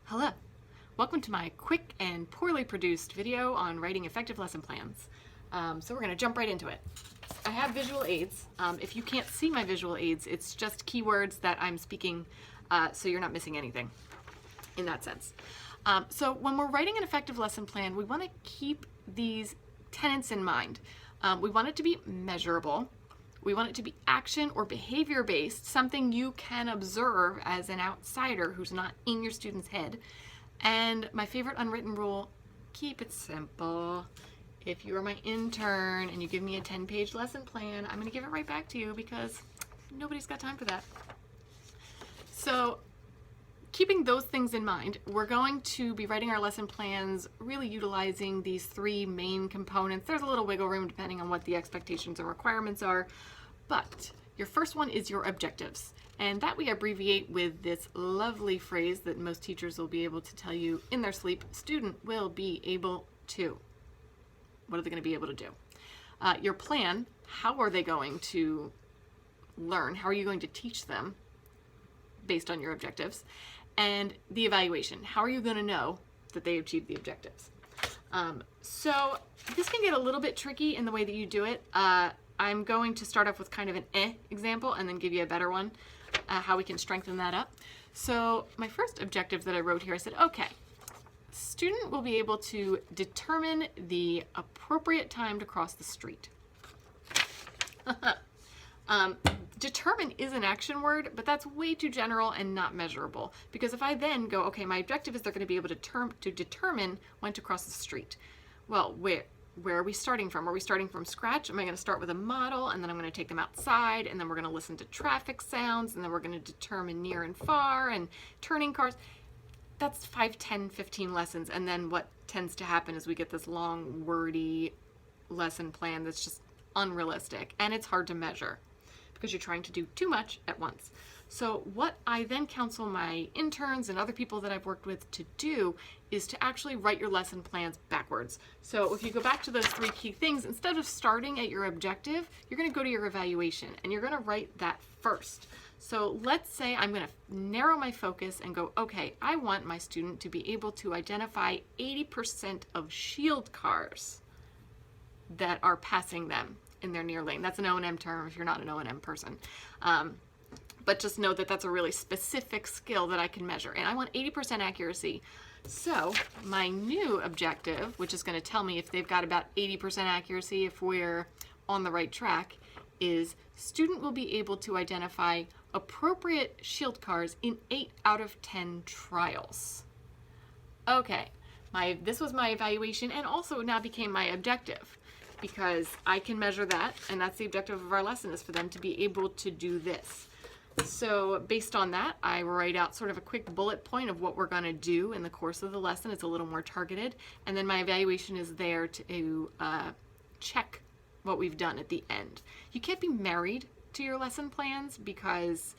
Hello. Welcome to my quick and poorly produced video on writing effective lesson plans. So we're going to jump right into it. I have visual aids. If you can't see my visual aids, it's just keywords that I'm speaking so you're not missing anything in that sense. So when we're writing an effective lesson plan, we want to keep these tenets in mind. We want it to be measurable. We want it to be action or behavior based, something you can observe as an outsider who's not in your student's head. And my favorite unwritten rule, keep it simple. If you are my intern and you give me a 10-page lesson plan, I'm going to give it right back to you because nobody's got time for that. So keeping those things in mind, we're going to be writing our lesson plans really utilizing these three main components. There's a little wiggle room depending on what the expectations and requirements are, but your first one is your objectives. And that we abbreviate with this lovely phrase that most teachers will be able to tell you in their sleep: student will be able to. What are they going to be able to do? Your plan, how are they going to learn? How are you going to teach them based on your objectives? And the evaluation, how are you going to know that they achieved the objectives? So this can get a little bit tricky in the way that you do it. I'm going to start off with kind of an example and then give you a better one, how we can strengthen that up. So my first objective that I wrote here, I said, okay, student will be able to determine the appropriate time to cross the street. Determine is an action word, but that's way too general and not measurable. Because if I then go, okay, my objective is they're going to be able to determine when to cross the street. Well, where are we starting from? Are we starting from scratch? Am I going to start with a model and then I'm going to take them outside and then we're going to listen to traffic sounds and then we're going to determine near and far and turning cars? That's 5, 10, 15 lessons. And then what tends to happen is we get this long, wordy lesson plan that's just unrealistic and it's hard to measure because you're trying to do too much at once. So what I then counsel my interns and other people that I've worked with to do is to actually write your lesson plans backwards. So if you go back to those three key things, instead of starting at your objective, you're going to go to your evaluation and you're going to write that first. So let's say I'm going to narrow my focus and go, okay, I want my student to be able to identify 80% of shield cars that are passing them in their near lane. That's an O&M term if you're not an O&M person. But just know that that's a really specific skill that I can measure. And I want 80% accuracy. So my new objective, which is going to tell me if they've got about 80% accuracy, if we're on the right track, is student will be able to identify appropriate shield cars in 8 out of 10 trials. Okay, this was my evaluation and also now became my objective, because I can measure that, and that's the objective of our lesson, is for them to be able to do this. So based on that, I write out sort of a quick bullet point of what we're going to do in the course of the lesson. It's a little more targeted, and then my evaluation is there to check what we've done at the end. You can't be married to your lesson plans because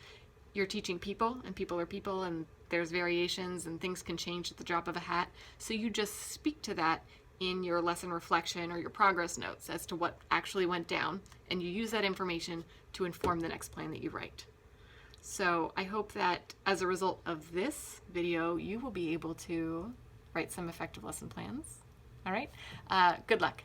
you're teaching people, and people are people, and there's variations, and things can change at the drop of a hat. So you just speak to that in your lesson reflection or your progress notes as to what actually went down, and you use that information to inform the next plan that you write. So I hope that as a result of this video, you will be able to write some effective lesson plans. All right, good luck.